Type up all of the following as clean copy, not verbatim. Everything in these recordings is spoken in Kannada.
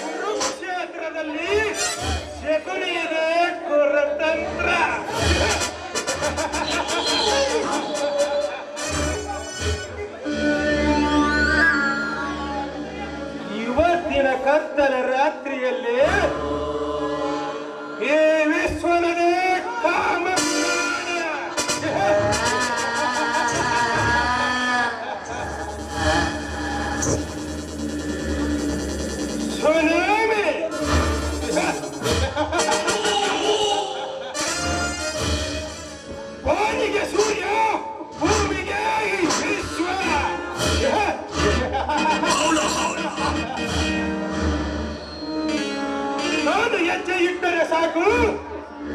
ಕುರುಕ್ಷೇತ್ರದಲ್ಲಿ ಶಕುನಿಯದೆ ಕುರತಂತ್ರ. ಇವತ್ತಿನ ಕತ್ತಲ ರಾತ್ರಿಯಲ್ಲಿ ಈ ವಿಶ್ವನೇ ಕಾಮ ಸುನಾಮಿ ವಾನಿಗೆ ಸೂರ್ಯ, ಭೂಮಿಗೆ ವಿಶ್ವ. ನಾನು ಹೆಜ್ಜೆ ಇಟ್ಟರೆ ಸಾಕು,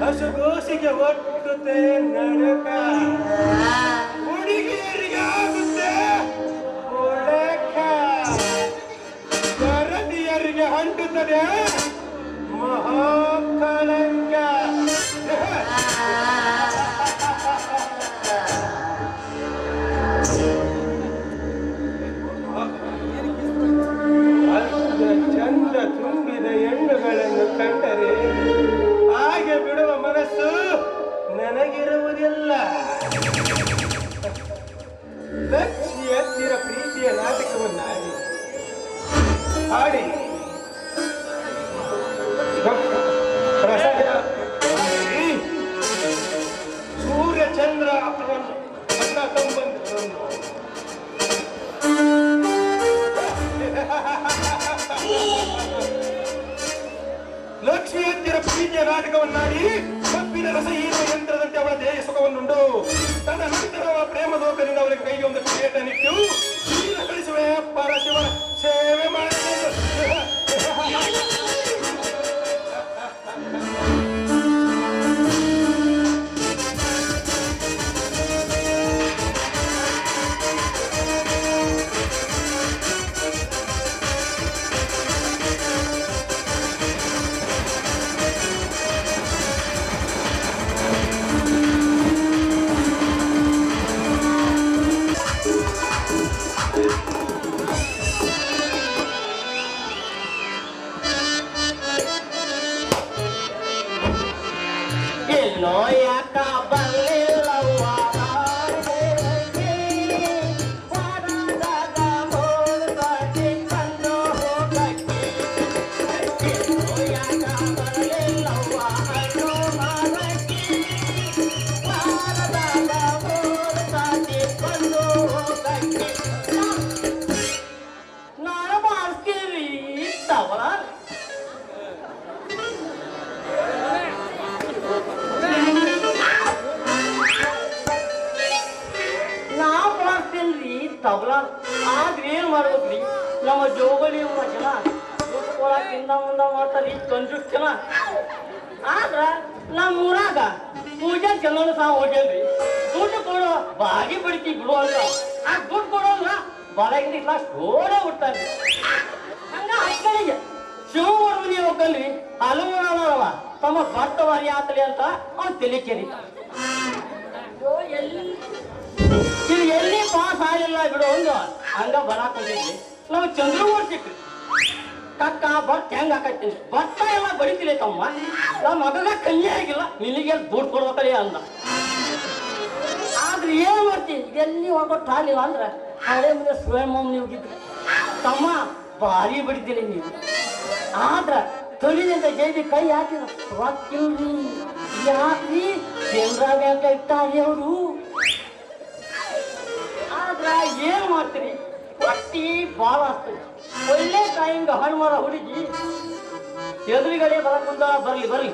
ಹಸುಗೋಸಿಗೆ ಒಟ್ಟುತ್ತೆ ನಡುಕ. ಹುಡುಗಿಯರಿಗೆ ಆಗುತ್ತೆ ಉಳಕ, ಗರತಿಯರಿಗೆ ಅಂಟುತ್ತದೆ ಮಹಾಕಳಂಕ. ಚಂದ ತುಂಬಿದ ಹೆಣ್ಣುಗಳನ್ನು ಕಂಡರೆ ಹಾಗೆ ಬಿಡುವ ಮನಸ್ಸು ನನಗಿರುವುದಿಲ್ಲ. ಲಕ್ಷ್ಮಿ ಹತ್ತಿರ ಪ್ರೀತಿಯ ನಾಟಕವನ್ನಾಡಿ ಹಾಡಿ ಸೂರ್ಯ ಚಂದ್ರ ಅಣ್ಣ ತಮ್ಮಂದಿರನ್ನು ಲಕ್ಷ್ಮಿ ಹತ್ತಿರ ಪ್ರೀತಿಯ ನಾಟಕವನ್ನಾಡಿ ಕಬ್ಬಿನ ರಸ ಹೀರುವ ಯಂತ್ರದಂತೆ ಅವಳ ದೇಹ ಸುಖವನ್ನುಂಡು ತನ್ನ ನಂತರ ಪ್ರೇಮ ಲೋಕದಿಂದ ಅವರಿಗೆ ಕೈಗೆ ಒಂದು ಪೇಟನಿಟ್ಟು ಕಳಿಸುವೆ ಪರಶಿವನ ಸೇವೆ ಮಾಡಿ. ಆದ್ರೆ ಏನ್ ಮಾಡ್ಬೇಕ್ರಿ, ನಮ್ಮ ಜೋಗಳಿ ಜನ ದುಡ್ಕೊಳಕಿಂದ ಮುಂದ ಮಾಡ್ತಾರ ಕಂಜೂಸ್ ಜನ. ಆದ್ರ ನಮ್ಮ ಊರಾಗ ಪೂಜೆ ಜನರು ಸಹ ಹೋಗ್ಯಲ್ರಿ. ದುಡ್ಡು ಕೊಡೋ ಬಾಗಿ ಬಡಿತಿ ಬಿಡು ಅಂತ ಆ ದುಡ್ಡು ಕೊಡೋದ್ರ ಬಲಗಿನ ಕ್ಲಾಸ್ ಓಡೇ ಬಿಡ್ತಾರ್ರಿ. ಹಂಗ ಹೈಕಳಿಗೆ ಶಿವಮೂರ್ಮನಿ ಹೋಗಲ್ರಿ ಹಲವು ತಮ್ಮ ಭಕ್ತವಾರಿ ಆತಲಿ ಅಂತ ಅವ್ನು ತಲೆ ಕೆರಿತ. ಎಲ್ಲಿ ಪಾಸ್ ಆಗಿಲ್ಲ ಬಿಡು ಒಂದು ಹಂಗ ಬರಾಕೊಂಡಿದ್ವಿ. ನಾವು ಚಂದ್ರಮೂರ್ ಸಿಕ್ರಿ ಕಕ್ಕ ಭಟ್ ಹೆಂಗ ಹಾಕತ್ತೀನಿ ಭತ್ತ ಎಲ್ಲ ಬಡಿತಿಲ್ಲ ತಮ್ಮ. ನಮ್ಮ ಮಗಗ ಕನ್ಯೆ ಆಗಿಲ್ಲ, ನಿನಗೆ ದುಡ್ಡು ಕೊಡ್ಬೇಕಲ್ಲ ಅಂದ. ಆದ್ರೆ ಏನ್ ಮಾಡ್ತೀನಿ, ಎಲ್ಲಿ ಹೋಗ್ಬಿಟ್ಟು ಹಾಲಿಲ್ಲ ಅಂದ್ರೆ ಹಳೆ ಮುಂದೆ ಸ್ವಯಂ ನೀವಿದ್ರು ತಮ್ಮ ಭಾರಿ ಬಡಿತೀನಿ ನೀವು. ಆದ್ರ ತೊಳಿನಿಂದ ಜೈವಿ ಕೈ ಹಾಕಿದ್ರು ರೊಕ್ಕಿಲ್ರಿ. ಯಾಕ್ರಿ ಕೇಂದ್ರ ಬ್ಯಾಂಕ್ ಇಟ್ಟಾರಿ ಅವರು. ಆದ್ರ ಏನ್ ಮಾಡ್ತೀರಿ, ಹೊಟ್ಟಿ ಬಾಳ ಆಗ್ತದೆ. ಒಳ್ಳೆ ತಾಯಿಂಗ ಹಣ್ಣು ಮರ ಹುಡುಗಿ ಎದುರುಗಡೆ ಬರಕುಂದ ಬರ್ಲಿ ಬರ್ಲಿ.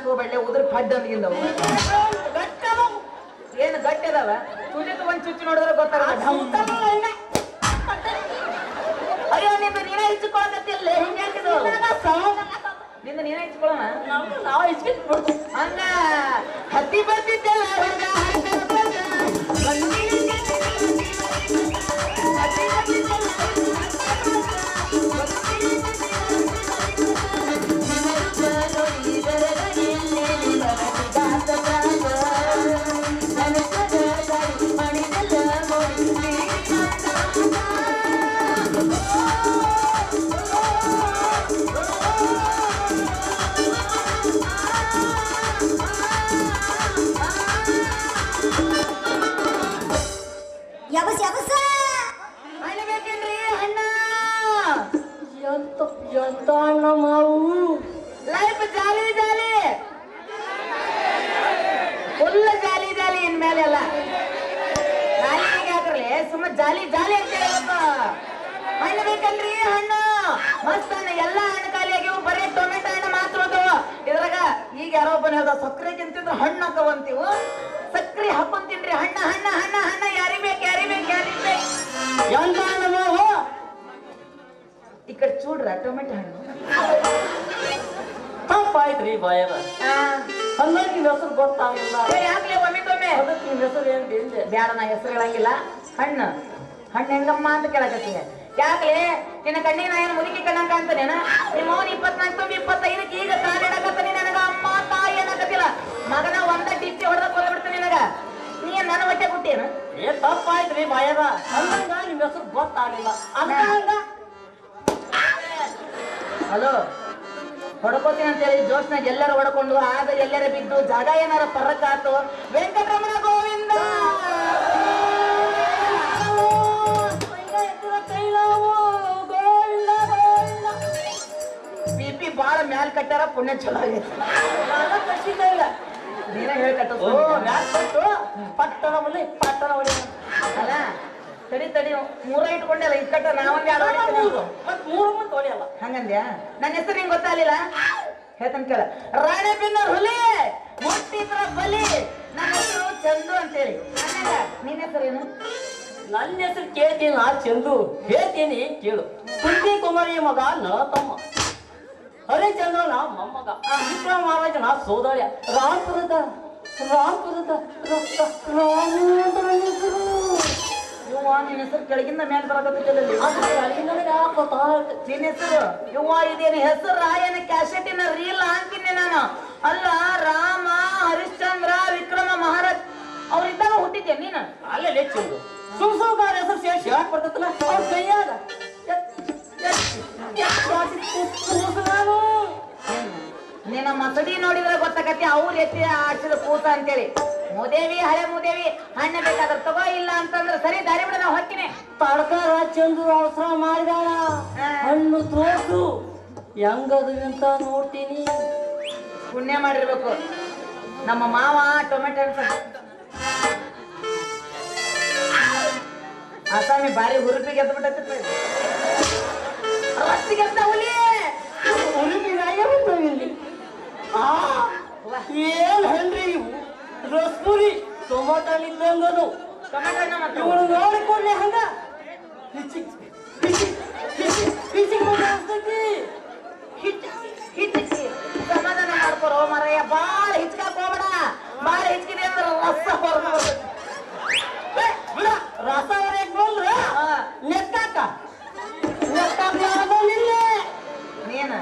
ಹೋಗ್ಬೇಡ ಉದ್ರ ಪಡ್ಡ ಅಂದಿಲ್ಲವು ಏನು ಗಟ್ಟಿ ಅದಾವ ತುಳಿದು ಒಂದ್ ಚುಚ್ಚಿ ನೋಡಿದ್ರೆ ಗೊತ್ತಾಗಲ್ಲ ಅಯ್ಯೋ ನಿಂದು ನೀನೇ ಹೆಚ್ಚಿಕೊಳ್ಳಕತ್ತಿಲ್ಲ ಹಿಂಗೆ ಹಾಕಿದ್ರು ನಿಂದು ನೀನೇ ಹೆಚ್ಚಿಕೊಳ್ಳೋಣ ನಾವು ಇಸ್ಕಿಟ್ ಹಂಗ ಹತ್ತಿ ಬರ್ತಿದ್ದೆಲ್ಲ ಎಂತ ಅಣ್ಣ ಮಾವು ಲೈಫ್ ಜಾಲಿ ಜಾಲಿ ಫುಲ್ ಜಾಲಿ ಜಾಲಿ ಇನ್ಮೇಲೆ ಎಲ್ಲ ಜಾಲಿಗೆ ಹಾಕ್ರಲಿ ಸುಮ್ಮ ಜಾಲಿ ಜಾಲಿ ಅಂತ ಹೇಳ್ಬೇಕು ಹಣ್ಣು ಬೇಕಲ್ರಿ ಹಣ್ಣು ಮಸ್ತ್ ಹಣ್ಣು ಎಲ್ಲ ಹಣ್ಣು ಖಾಲಿ ಆಗ್ಯಾವ ಬರೀ ಟೊಮೆಟೊ ಹಣ್ಣು ಮಾತ್ರ ಅದಾವ ಇದ್ರಾಗ ಈಗ ಯಾರೋ ಒಬ್ಬನ ಹೇಳ್ದ ಸಕ್ಕರೆ ತಿಂತಿದ್ರು ಹಣ್ಣು ಹಾಕವಂತೀವು ಸಕ್ಕರೆ ಹಾಕೊಂತಿನ್ರಿ ಹಣ್ಣ ಹಣ್ಣ ಹಣ್ಣ ಹಣ್ಣ ಯಾರಿ ಬೇಕು ಯಾರಿ ಬೇಕು ಯಾರಿ ಬೇಕು ಎಂತ ಅಣ್ಣ ಮಾವು ಈ ಕಡೆ ಚೂಡ್ರ ಟೊಮೆಟೊ ಹಣ್ಣು ತಪ್ಪಾಯ್ತ್ರಿ ಬಾಯದ ಹಂಗಾಗಿ ನಿನ್ನ ಹೆಸರು ಗೊತ್ತಾಗಿಲ್ಲ ಯಾಕ್ಲೆ ಒಮ್ಮಿಗೊಮ್ಮೆ ಅದಕ್ಕೆ ನಿನ್ನ ಹೆಸರು ಏನ್ ತಿಂದೆ ಬ್ಯಾಡ ನಾ ಹೆಸರು ಹೇಳಂಗಿಲ್ಲ ಹಣ್ಣು ಹಣ್ಣು ಹೆಂಗಮ್ಮ ಅಂತ ಕೇಳಕತ್ತೀಯ ಯಾಕ್ಲೆ ನಿನ್ನ ಕಣ್ಣಿಗೆ ನಾ ಏನು ಮುದುಕಿ ಕಣ್ಣಂಗ ಅಂತಾನೇನ ನಿಮ್ಮ ಅವನು 24 ತುಂಬಿ 25 ಈಗ ಕಾಲಿಡಕತ್ತಾನೆ ನನಗ ಅಮ್ಮ ತಾಯಿ ಅನ್ನಕತ್ತಿಲ್ಲ ಮಗನ ಒಂದ ಡಿಚ್ಚಿ ಹೊಡೆದ ಕೊಲ್ಬಿಡ್ತಾನೆ ನಿನಗ ನೀ ನನ್ನ ಹೊಟ್ಟೆ ಹುಟ್ಟೇನು ಏ ತಪ್ಪಾಯ್ತ್ರಿ ಬಾಯದ ಹಂಗ ನಿನ್ನ ಹೆಸರು ಗೊತ್ತಾಗಿಲ್ಲ ಅದ್ಕ ಹಲೋ ಹೊಡ್ಕೋತೀನಿ ಅಂತ ಹೇಳಿ ಜೋಶ್ನಾಗ ಎಲ್ಲರೂ ಹೊಡ್ಕೊಂಡು ಆಗ ಎಲ್ಲರ ಬಿದ್ದು ಜಾಗ ಏನಾರ ಪರಕಾತು ವೆಂಕಟರಮಣ ಗೋವಿಂದ ಬಿಪಿ ಬಾಳ ಮ್ಯಾಲ್ ಕಟ್ಟಾರ ಪುಣ್ಯ ಚಲೋ ಆಗೈತಿ ನೀನ ಹೇಳಿ ಕಟ್ಟೋ ಪಟ್ಟಣ ಬಲ್ಲಿ ಪಟ್ಟಣ ಬಳಿ ಅಲ್ಲ ತಡಿ ತಡಿ ಮೂರ ಇಟ್ಕೊಂಡೆಲ್ಲ ಇದ್ ಕಟ್ಟ ನಾವೊಂದ್ ಎರಡು ಮೂರು ಮತ್ತೆ ಹೊಡೆಯಲ್ಲ ಹಂಗಂದ್ಯಾ ನನ್ನ ಹೆಸರು ನಿಂಗೆ ಗೊತ್ತಾಗಲಿಲ್ಲ ಹೇಳ್ತಾನೆ ಕೇಳ ರಾಣೆಬೆನ್ನ ಹುಲಿ ಮುಟ್ಟಿದ್ರ ಬಲಿ ನನ್ನ ಹೆಸರು ಚಂದು ಅಂತೇಳಿ ನಿನ್ನ ಹೆಸರೇನು ನನ್ನ ಹೆಸರು ಕೇಳ್ತೀನಿ ನಾ ಚಂದು ಹೇಳ್ತೀನಿ ಕೇಳು ಕುಂತಿ ಕುಮಾರಿ ಮಗ ನಳತಮ್ಮ ಹರಿಚಂದ್ರನ ಮೊಮ್ಮಗ ವಿಕ್ರಮ ಮಹಾರಾಜನ ಸೋದರ ರಾಮಪುರದ ಇವ್ವ ನಿನ್ನ ಹೆಸರು ಕೆಳಗಿಂದ ಮೇಲೆ ಬರಕತ್ತಿಲ್ಲ ನಿನ್ನ ಹೆಸರು ಇವ್ವ ಇದೇನು ಹೆಸರು ರಾಯನ ಕ್ಯಾಸೆಟಿನ ರೀಲ್ ಹಾಕ್ತೀನಿ ನಾನು ಅಲ್ಲ ರಾಮ ಹರಿಶ್ಚಂದ್ರ ವಿಕ್ರಮ ಮಹಾರಾಜ್ ಅವ್ರಿದ್ದಾಗ ಹುಟ್ಟಿದ್ಯಾ ನೀನು ಅಲ್ಲೇ ಚಂದು ಸುಮ್ಸುಮ್ಕಾರ ಹೆಸರು ಸೇರಿಸಿ ಯಾಕೆ ಬರ್ತೈತಲ್ಲ ಅವ್ರ ಕೈಯಾಗ ನಿನ್ನ ಮಸಡಿ ನೋಡಿದ್ರೆ ಗೊತ್ತಾಗತ್ತೆ ಅವ್ರು ಎತ್ತಿ ಆಡ್ಸಿದ ಕೂತ ಅಂತೇಳಿ ಮುದೇವಿ ಹಳೆ ಮುದೇವಿ ಹಣ್ಣು ಬೇಕಾದ್ರೆ ತಗೋ ಇಲ್ಲ ಅಂತಂದ್ರೆ ಸರಿ ದಾರಿ ಬಿಡ ನಾವು ಹೊಕ್ಕಿನಿ ತಡ್ಕಾರ ಚಂದು ಅವಸರ ಮಾಡಿದಾಳ ಹಣ್ಣು ತೋರ್ಸು ಹೆಂಗದು ಅಂತ ನೋಡ್ತೀನಿ ಪುಣ್ಯ ಮಾಡಿರ್ಬೇಕು ನಮ್ಮ ಮಾವ ಟೊಮೆಟೊ ಆಸಾಮಿ ಬಾರಿ ಹುರುಪಿಗೆ ಎದ್ದು ಬಿಟ್ಟೈತಿ ರಸ್ತಿಗೆದ್ದ ಹುಲಿ ಇಲ್ಲಿ ಏನ್ ಹಣ್ರಿ ಇವು ರಸ್ಪುರಿ ಟೊಮೊಟೊ ಇದ್ದಂಗದು ಇವಳು ನೋಡಿಕೊಂಡೆ ಹಂಗ ಸಮಾಧಾನ ಮಾಡ್ಕೊರೋ ಮರಯ್ಯ ಬಾಳ ಹಿಚ್ಕಾಕ್ ಹೋಗ್ಬೇಡ ಬಾಳ ಹಿಚ್ಕಿದೆ ಅಂದ್ರೆ ರಸ ಹೊರಗೆ ರಸ ಹೊರಗೆ ಬಂದ್ರ ನೆಕ್ಕಾಕ ನೀನು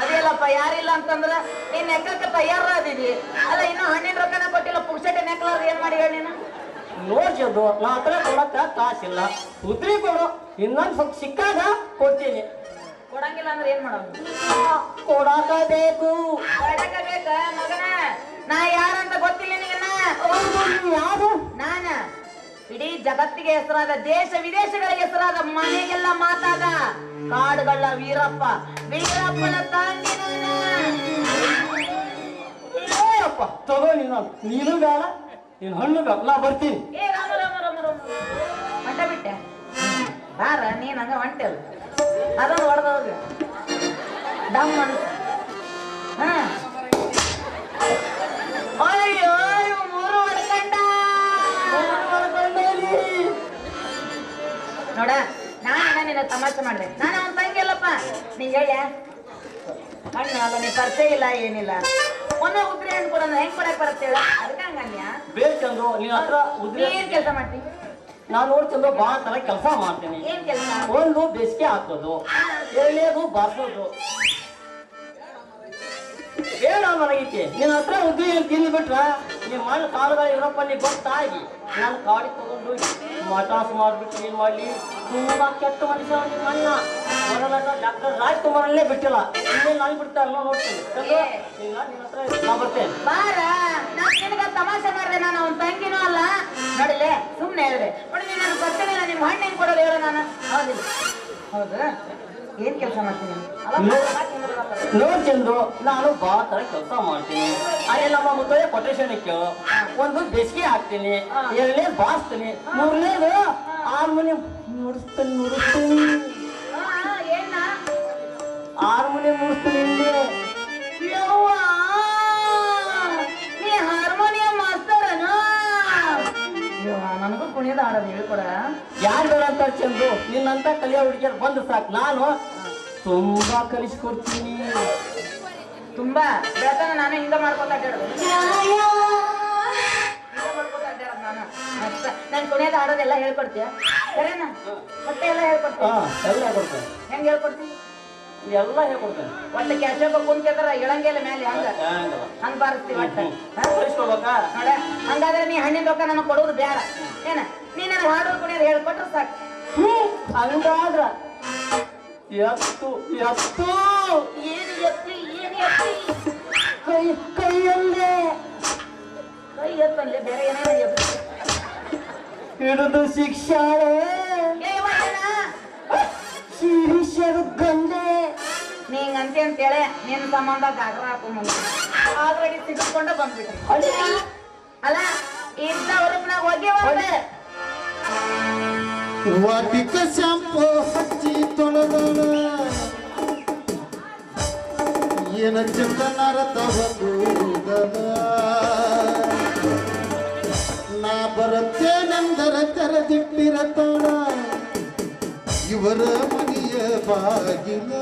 ಅದೇಲಪ್ಪ ಯಾರಿಲ್ಲ ಅಂತಂದ್ರ ನೀನ್ ನೆಕ್ಕಕ್ಕೆ ತಯಾರದಿದಿ ಅಲ್ಲ ಇನ್ನು ಹಣ್ಣಿನ ರೊಕ್ಕನ ಕೊಟ್ಟಿಲ್ಲ ಪುಕ್ಷಟೆ ನೆಕ್ಲಾರ ಏನ್ ಮಾಡಿ ಹೇಳಿ ನೀನು ನೋಡ್ಸೋದು ನಾ ಹತ್ರ ಕೊಡಕ್ಕ ಕಾಸಿಲ್ಲ ಉದ್ರಿ ಕೊಡು ಇನ್ನೊಂದು ಸ್ವಲ್ಪ ಸಿಕ್ಕಾಗ ಕೊಡ್ತೀನಿ ಕೊಡಂಗಿಲ್ಲ ಅಂದ್ರೆ ಏನ್ ಮಾಡೋದು ಕೊಡಾಕ ಬೇಕು ಬೇಕ ಮಗನ ನಾ ಯಾರಂತ ಗೊತ್ತಿಲ್ಲ ನಿನ್ನ ಯಾರು ನಾನ ಇಡೀ ಜಗತ್ತಿಗೆ ಹೆಸರಾದ ದೇಶ ವಿದೇಶಗಳಿಗೆ ಹೆಸರಾದ ಮನೆಗೆಲ್ಲ ಮಾತಾದ ಕಾಡುಗಳ ವೀರಪ್ಪ ವೀರಪ್ಪನ ತಂಗಿ ಅಪ್ಪ ತಗೋ ನೀನು ಬೇಡ ನೀನು ಹಣ್ಣು ಬೇಡ ನಾ ಬರ್ತೀನಿ ಏ ರಾಮ ರಾಮ ರಾಮ ರಾಮ ಹೊಂಟ ಬಿಟ್ಟೆ ಬಾರ ನೀನ್ ಹಂಗ ಹೊಂಟೆಲ್ಲ ಅದೊಂದು ಹೊಡೆದವ್ರಿಗೆ ಡಮ್ ಅನ್ಸ ತಮಾಷೆ ಮಾಡಿದೆ. ನಾನು ಅವನ ತಂಗಿ ಅಲ್ಲಪ್ಪ. ನೀ ಹೇಳ ಹಣ್ಣ ಅಲ್ಲ, ನೀ ಪರಿಚಯ ಇಲ್ಲ ಏನಿಲ್ಲ. ಮೊನ್ನೆ ಉದ್ರಿ ಹಣ್ಣು ಕೊಡೋಣ ಹೆಂಗ್ ಕೊಡಕ್ ಬರುತ್ತೆ ಹೇಳ? ಅದಕ್ಕೆ ಹಂಗನ್ಯ ಬೇಕಂದ್ರು ನಿನ್ನ ಹತ್ರ ಉದ್ರಿ ಏನ್ ಕೆಲಸ ಮಾಡ್ತಿ? ನಾನು ನೋಡ್ತಿಂದು ಬಾ ತರ ಕೆಲಸ ಮಾಡ್ತೀನಿ. ಏನ್ ಕೆಲಸ? ಒಂದು ಬೇಸಿಗೆ ಹಾಕೋದು, ಎರಡನೇದು ಬಾರ್ಸೋದು. ಬೇಡ ನನಗೈತಿ ನಿನ್ನ ಹತ್ರ ಉದ್ರಿ ಏನು ತಿಂದ್ಬಿಟ್ರ ನಿಮ್ಮ ಮಣ್ಣ ಕಾಲುಗಳ ಇರಪ್ಪ ನೀ ಗೊತ್ತಾಗಿ ನಾನು ಕಾಡಿ ತಗೊಂಡು ಮಟಾಸ್ ಮಾಡ್ಬಿಟ್ಟು ಏನ್ ಮಾಡ್ಲಿ. ತುಂಬಾ ಕೆಟ್ಟ ಮನುಷ್ಯ ನಿಮ್ಮ ಅಣ್ಣ. ಮೊದಲ ಡಾಕ್ಟರ್ ರಾಜ್ಕುಮಾರಲ್ಲೇ ಬಿಟ್ಟಿಲ್ಲ, ಇನ್ನೇ ನಾನು ಬಿಡ್ತಾರೆ ನೋಡ್ತೀನಿ. ನಿನ್ನ ಹತ್ರ ನಾ ಬರ್ತೇನೆ. ಬಾರ, ನಾನ್ ನಿನಗ ತಮಾಷೆ ಮಾಡಿದೆ. ನಾನು ಅವನ ತಂಗಿನೂ ಅಲ್ಲ ನೋಡಿಲೆ, ಸುಮ್ನೆ ಹೇಳಿದೆ. ನೋಡಿ ನೀನ್ ನನಗೆ ಬರ್ತೀನಿ, ನಿಮ್ಮ ಹಣ್ಣು ಹೆಂಗ್ ಕೊಡೋದು ಹೇಳು? ನಾನು ಹೌದಿಲ್ಲ ಹೌದು. ಏನ್ ಕೆಲಸ ಮಾಡ್ತೀನಿ? ನೋಡ್ತಿಂದು ನಾನು ಬಾ ತರ ಕೆಲಸ ಮಾಡ್ತೀನಿ. ಅದೇ ನಮ್ಮ ಮುದ್ದೆ ಕೊಟೇಶನ್ ಕೇಳು. ಒಂದು ಬೇಸಿಗೆ ಹಾಕ್ತೀನಿ, ಎರಡನೇ ಬಾರಿಸ್ತೀನಿ, ಮೂರನೇದು ಹಾರ್ಮೋನಿಯಂ ನುಡಿಸ್ತೀನಿ. ಏನ ಹಾರ್ಮೋನಿಯಂ ನುಡಿಸ್ತೀನಿ. ನೀ ಹಾರ್ಮೋನಿಯಂ ಮಾಸ್ತರನ? ನನಗೂ ಕುಣಿಯೋದು ಆಡೋದು ಹೇಳ್ಕೊಡ. ಯಾರು ಬೇಡ ಅಂತ ಚಂದು, ನಿನ್ನಂತ ಕಲಿಯೋ ಹುಡುಗಿಯರು ಬಂದು ಸಾಕು, ನಾನು ತುಂಬಾ ಕಲಿಸ್ಕೊಡ್ತೀನಿ. ತುಂಬಾ ಬೆಳತನ ನಾನು ಹಿಂಗ ಮಾಡ್ಕೊತ ಅಡ್ಡಾಡೋದು. ನಾನು ಕುಣಿಯೋದು ಆಡೋದೆಲ್ಲ ಹೇಳ್ಕೊಡ್ತೀಯ? ಸರಿನಾ? ಮತ್ತೆ ಎಲ್ಲ ಹೇಳ್ಕೊಡ್ತೀಯ? ಎಲ್ಲ ಹೇಳ್ಕೊಡ್ತೇನೆ. ಹೆಂಗ್ ಹೇಳ್ಕೊಡ್ತೀನಿ? ಎಲ್ಲ ಹೇಳ್ಕೊಡ್ತೇನೆ. ಒಟ್ಟು ಕ್ಯಾಶಪ್ಪ ಕುಂತಿದ್ರ ಇಳಂಗೆಲ್ಲ ಮೇಲೆ ಹಂಗ ಹಂಗ ಬಾರಿಸ್ತೀವಿ ಒಟ್ಟ. ಕಲಿಸ್ಕೊಡ್ಬೇಕಾ? ನೋಡ, ಹಂಗಾದ್ರೆ ನೀ ಹಣ್ಣಿನ ರೊಕ್ಕ ನನಗೆ ಕೊಡೋದು ಬೇಡ ಏನ? ನೀ ನನಗೆ ಹಾಡು ಕುಣಿಯೋದು ಹೇಳ್ಕೊಟ್ರೆ ಸಾಕು. ಹಂಗಾದ್ರ ಎತ್ತು ಎತ್ತು ಏನು ಎತ್ತಿ ಏನು ಎತ್ತಿ? ಕೈಯಲ್ಲೇ ಕೈ ಎತ್ತಲ್ಲೇ ಬೇರೆ ಏನೇನೋ ಎತ್ತಿ ಹಿಡಿದು ಶಿಕ್ಷಾಳೆ ಶಿರೀಷರು ಗಂಡೆ. ನೀಂಗಂತೆ ಅಂತೇಳಿ ನಿನ್ನ ಸಂಬಂಧ ಗಾಗ್ರ ಹಾಕೊಂಡ್ ಆಲ್ರೆಡಿ ಸಿಗಿಸ್ಕೊಂಡ ಬಂದ್ಬಿಟ್ರಿ. ಅಲ್ಲ ಇಂಥ ಹೊರಪ್ನಾಗ ಹೋಗಿ ವಾಟಿಕ ಶಾಂಪು ಹಚ್ಚಿ ತೊಳೆದಳ ಏನ ಚಂದನರ ತವಕೂದಲ ನಾ ಬರುತ್ತೇನೆಂದರ ತೆರೆದಿಟ್ಟಿರತೋಳ ಇವರ ಮನೆಯ ಬಾಗಿಲ.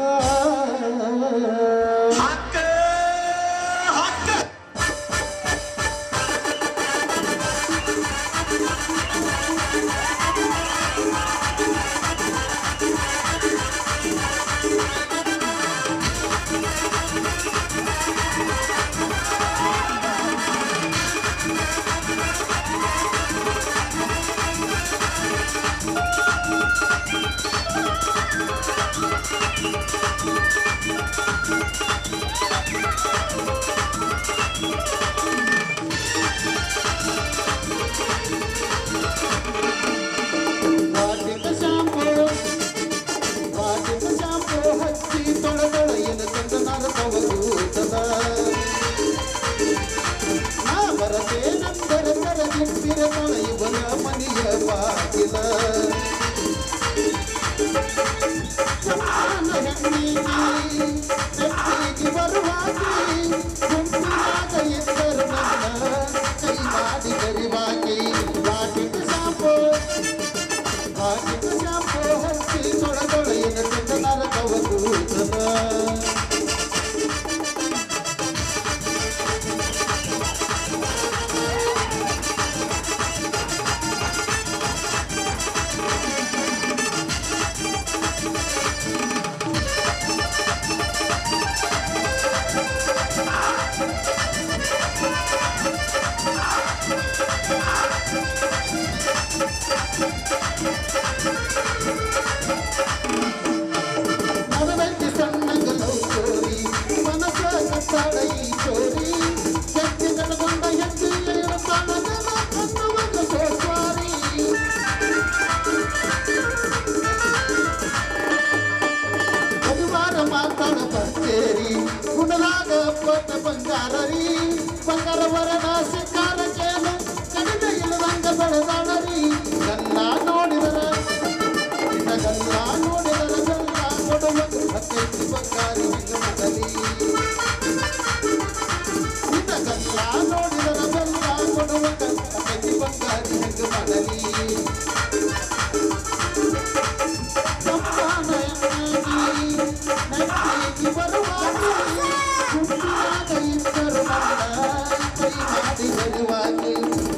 ಮೆರುವಾಗಿ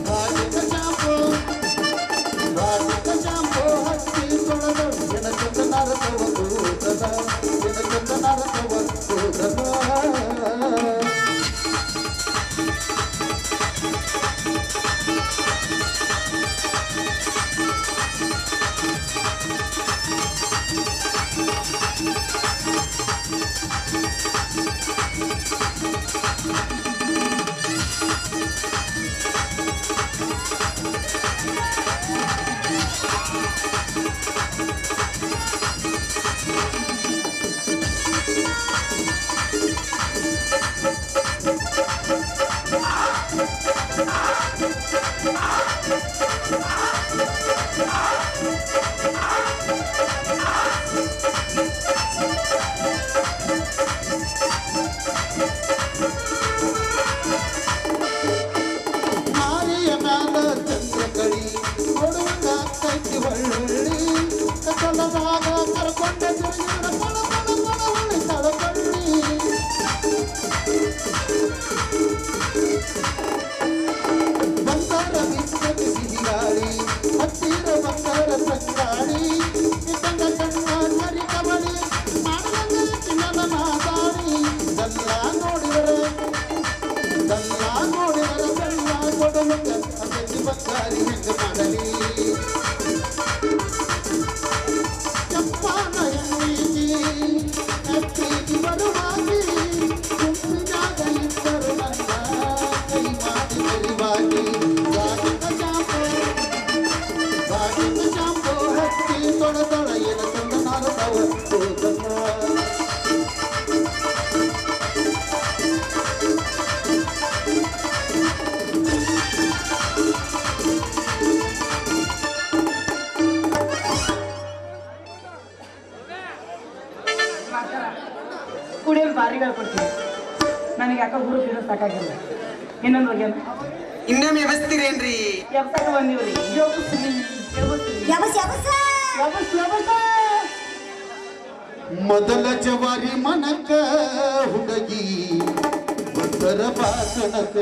ಬಾಡಿಕ ಶಾಂಪೋ ಹಚ್ಚಿ ತೊಳೆದು ಎನ ಚಂದನಾರ ತವ ಕೂದಲ ಎನ ಚಂದನಾರ ತವ ಕೂದಲ ಮಾರಿಯ ಮ್ಯಾಲ ಚಂದ್ರಕಳಿ ಕೊಡುವಂಗ ಕೈತಿ ಒಳ್ಳುಳ್ಳಿ ಕಸಲದಾಗ ಕರ್ಕೊಂಡ ತಿರುಗಿದ ಪಳ ಪಳ ಪಳ ಉಳಿ ತಳಕಳ್ಳಿ ಬಂಗಾರ ಬಿಕ್ಕದ ಸಿಹಿಗಾಳಿ ಹತ್ತಿರ ಬಂಗಾರ ಸಂಗಾಳಿ ಇಟ್ಟಂಗ ಕಣ್ಣ ಕರಿ ಕಬಳಿ ಮಾಡಿದಂಗ ಚಿನ್ನದ ಮಾತಾಡಿ ಗಲ್ಲ ನೋಡಿದರೆ ಬೆಲ್ಲ ಕೊಡುವಂಗ ಅತಿ ಬಂಗಾರಿ ಹೆಂಗ ಮಾಡಲಿ ಚಪ್ಪಾನ ಎಣ್ಣೀಗಿ ಬರುವಾಗಿ ಗುಂಪಿನಾಗ ಇದ್ದರು ನನ್ನ ಕೈ ಮಾಡಿ ಮೆರಿವಾಗಿ ಬಾಡಿಕ ಶಾಂಪೋ ಹಚ್ಚಿ ತೊಳೆದೊಳ ಏನ ಚಂದನಾರ ತವ ಕೂದಲ ಕುಡಿಯಲು ಬಾರಿಗಳು ಕೊಡ್ತೀನಿ ನನಗೆ ಯಾಕೋ ಗುರು ಫಿರೋ ಸಾಕಾಗಿಲ್ಲ ಇನ್ನೊಂದು ಹೋಗ್ಯಾನ ಇನ್ನೊಮ್ಮೆ ಎಬಸ್ತೀರೇನ್ರಿ? ಎಬ್ಸಕ್ಕೆ ಬಂದೀವ್ರಿ ಮೊದಲ ಜವಾರಿ ಮನಕ ಹುಡುಗಿ ಒಂದರ ಭಾಷಣಕ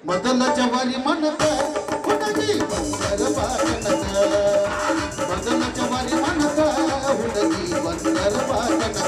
ಮೊದಲ ಜವಾರಿ ಮನಕ ಹುಡುಗಿ ಬಂದರ ಭಾಷಣಕ ಮೊದಲ ಜವಾರಿ ಮನಕ ಹುಡುಗಿ ಬಂದರ ಭಾಷಣಕ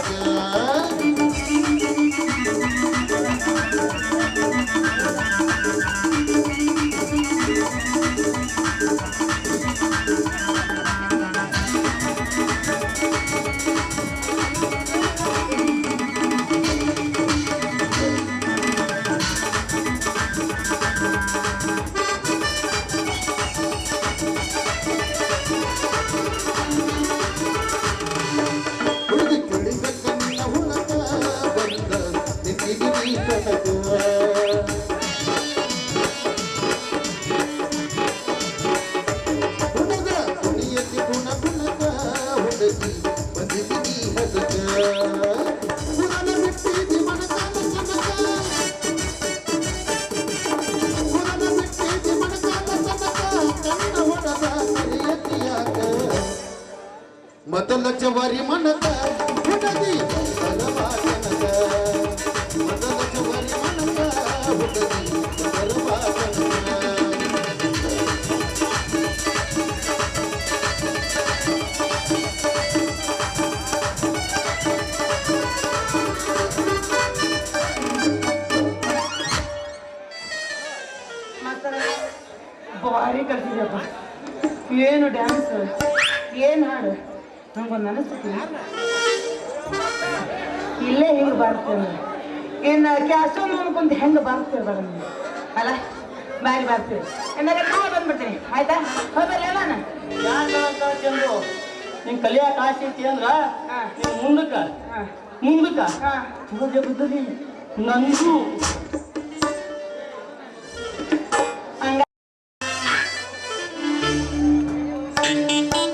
ಮೊದಲ ಜವಾರಿ ಮನಕ ಹುಡುಗಿ ಬಂದರ ಭಾಷಣಕ ಮೊದಲ ಜವಾರಿ ಮನಕ ಹುಡುಗಿ ಬಂದರ ಭಾಷಣಕ ಭಾರಿ ಕಲ್ತಿದ್ಯಪ್ಪ ಏನು ಡ್ಯಾನ್ಸ್ ಏನು ಹಾಡು ನಂಗೊಂದು ಅನಿಸ್ತೀನಿ ಇಲ್ಲೇ ಹಿಂಗೆ ಬಾರ್ತೇವೆ ಇನ್ನು ಕ್ಯಾಶನ್ ಅನ್ಕೊಂತ ಹೆಂಗೆ ಬಾರ್ತೇವೆ ಬೇಡ ನಿಮ್ಗೆ ಅಲ್ಲ ಬಾರಿ ಬಾರ್ತೇವೆ ಎಂದಾಗ ನಾ ಬಂದ್ಬಿಡ್ತೀನಿ ಆಯ್ತಾ ಹೋಗಲ್ಲ ನಾನು ಯಾರು ಚಂದು ನೀನ್ ಕಲಿಯಾಕ ಆಸೆ ಐತಿ ಅಂದ್ರ ಹಾ. ನೀನ್ ಮುಂದಕ್ಕ ಹಾ. ಮುಂದಕ್ಕ ಹಾ. ಜಗದಲ್ಲಿ ನಂದು